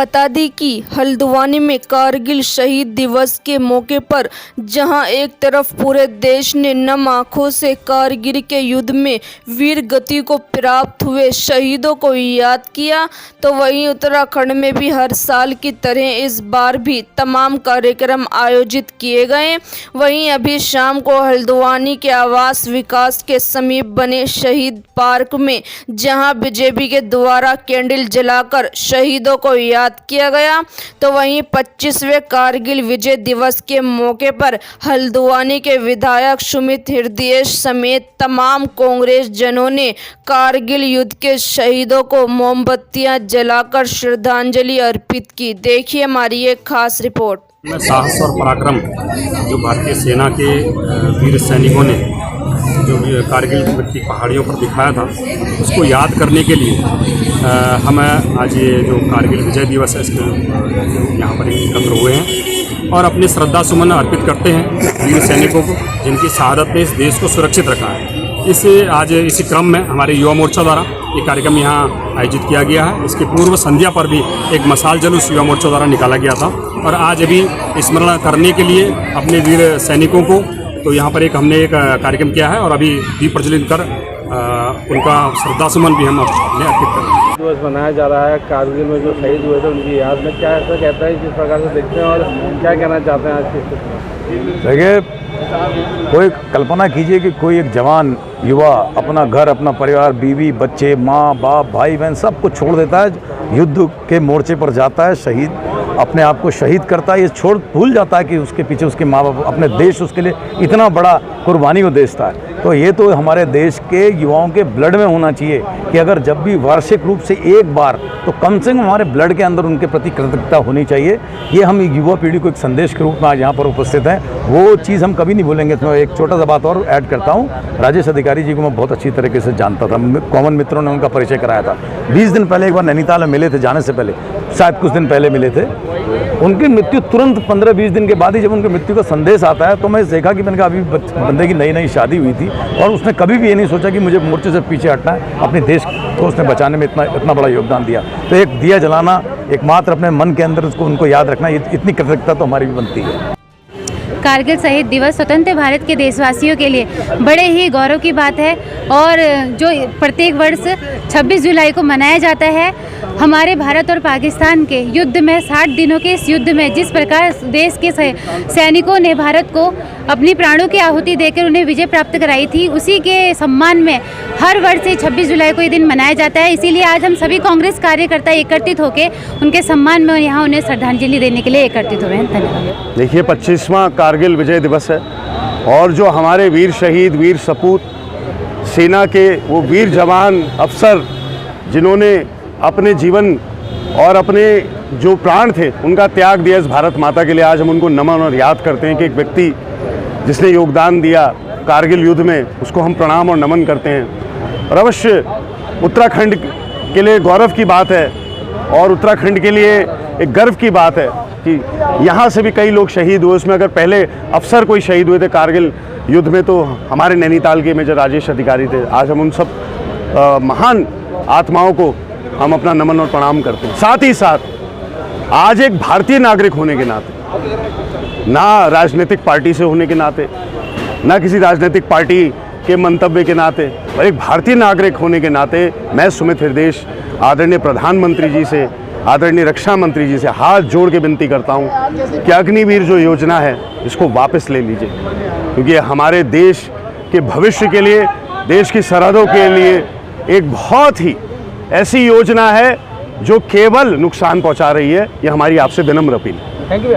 बता दी कि हल्द्वानी में कारगिल शहीद दिवस के मौके पर जहां एक तरफ पूरे देश ने नम आंखों से कारगिल के युद्ध में वीर गति को प्राप्त हुए शहीदों को याद किया, तो वहीं उत्तराखंड में भी हर साल की तरह इस बार भी तमाम कार्यक्रम आयोजित किए गए। वहीं अभी शाम को हल्द्वानी के आवास विकास के समीप बने शहीद पार्क में जहां बीजेपी के द्वारा कैंडल जलाकर शहीदों को याद किया गया, तो वहीं 25वें कारगिल विजय दिवस के मौके पर हल्द्वानी के विधायक सुमित हृदयेश समेत तमाम कांग्रेस जनों ने कारगिल युद्ध के शहीदों को मोमबत्तियां जलाकर श्रद्धांजलि अर्पित की। देखिए हमारी एक खास रिपोर्ट। साहस और पराक्रम जो भारतीय सेना के वीर सैनिकों ने जो कारगिल की पहाड़ियों पर दिखाया था, उसको याद करने के लिए हम आज ये जो कारगिल विजय दिवस है इसके यहाँ पर एकत्र हुए हैं और अपनी श्रद्धा सुमन अर्पित करते हैं वीर सैनिकों को, जिनकी शहादत ने इस देश को सुरक्षित रखा है। आज इसी क्रम में हमारे युवा मोर्चा द्वारा ये कार्यक्रम यहाँ आयोजित किया गया है। इसकी पूर्व संध्या पर भी एक मशाल जुलूस युवा मोर्चा द्वारा निकाला गया था और आज अभी स्मरण करने के लिए अपने वीर सैनिकों को तो यहाँ पर हमने एक कार्यक्रम किया है और अभी दीप प्रज्वलित कर उनका श्रद्धा सुमन भी हम अपने अर्पित करें। दिवस मनाया जा रहा है कारगिल में जो शहीद हुए थे उनकी याद में, क्या ऐसा कहता है किस प्रकार से देखते हैं और क्या कहना चाहते हैं आज की? देखिए, कोई कल्पना कीजिए कि कोई एक जवान युवा अपना घर, अपना परिवार, बीवी, बच्चे, माँ बाप, भाई बहन सब कुछ छोड़ देता है, युद्ध के मोर्चे पर जाता है, शहीद अपने आप को शहीद करता है। ये भूल जाता है कि उसके पीछे उसके माँ बाप, अपने देश उसके लिए इतना बड़ा कुर्बानी को देता है। तो ये तो हमारे देश के युवाओं के ब्लड में होना चाहिए कि अगर जब भी वार्षिक रूप से एक बार तो कम से कम हमारे ब्लड के अंदर उनके प्रति कृतज्ञता होनी चाहिए। ये हम युवा पीढ़ी को एक संदेश के रूप में आज यहाँ पर उपस्थित हैं, वो चीज़ हम कभी नहीं भूलेंगे। तो एक छोटा सा बात और ऐड करता हूँ, राजेश अधिकारी जी को मैं बहुत अच्छी तरीके से जानता था, कॉमन मित्रों ने उनका परिचय कराया था। 20 दिन पहले एक बार नैनीताल में मिले थे, जाने से पहले शायद कुछ दिन पहले मिले थे। उनकी मृत्यु तुरंत 15-20 दिन के बाद ही जब उनकी मृत्यु का संदेश आता है तो मैं देखा कि मैंने कहा अभी बंदे की नई शादी हुई थी और उसने कभी भी ये नहीं सोचा कि मुझे मोर्चे से पीछे हटना है, अपने देश को उसने बचाने में इतना बड़ा योगदान दिया। तो एक दिया जलाना, एकमात्र अपने मन के अंदर उसको उनको याद रखना, इतनी कृतज्ञता तो हमारी भी बनती है। कारगिल शहीद दिवस स्वतंत्र भारत के देशवासियों के लिए बड़े ही गौरव की बात है और जो प्रत्येक वर्ष 26 जुलाई को मनाया जाता है। हमारे भारत और पाकिस्तान के युद्ध में 60 दिनों के इस युद्ध में जिस प्रकार देश के सैनिकों ने भारत को अपनी प्राणों की आहुति देकर उन्हें विजय प्राप्त कराई थी, उसी के सम्मान में हर वर्ष 26 जुलाई को ये दिन मनाया जाता है। इसीलिए आज हम सभी कांग्रेस कार्यकर्ता एकत्रित होकर उनके सम्मान में यहाँ उन्हें श्रद्धांजलि देने के लिए एकत्रित हुए हैं। धन्यवाद। देखिए, 25वां कारगिल विजय दिवस है और जो हमारे वीर शहीद, वीर सपूत, सेना के वो वीर जवान, अफसर जिन्होंने अपने जीवन और अपने जो प्राण थे उनका त्याग दिया इस भारत माता के लिए, आज हम उनको नमन और याद करते हैं कि एक व्यक्ति जिसने योगदान दिया कारगिल युद्ध में, उसको हम प्रणाम और नमन करते हैं। और अवश्य उत्तराखंड के लिए गौरव की बात है और उत्तराखंड के लिए एक गर्व की बात है कि यहाँ से भी कई लोग शहीद हुए। उसमें अगर पहले अफसर कोई शहीद हुए थे कारगिल युद्ध में तो हमारे नैनीताल के मेजर राजेश अधिकारी थे। आज हम उन सब महान आत्माओं को हम अपना नमन और प्रणाम करते हैं। साथ ही साथ आज एक भारतीय नागरिक होने के नाते, ना राजनीतिक पार्टी से होने के नाते, ना किसी राजनीतिक पार्टी के मंतव्य के नाते, और एक भारतीय नागरिक होने के नाते मैं सुमित हृदयेश आदरणीय प्रधानमंत्री जी से, आदरणीय रक्षा मंत्री जी से हाथ जोड़ के विनती करता हूं कि अग्निवीर जो योजना है इसको वापस ले लीजिए, क्योंकि हमारे देश के भविष्य के लिए, देश की सरहदों के लिए एक बहुत ही ऐसी योजना है जो केवल नुकसान पहुंचा रही है। ये हमारी आपसे विनम्र अपील है। Thank you.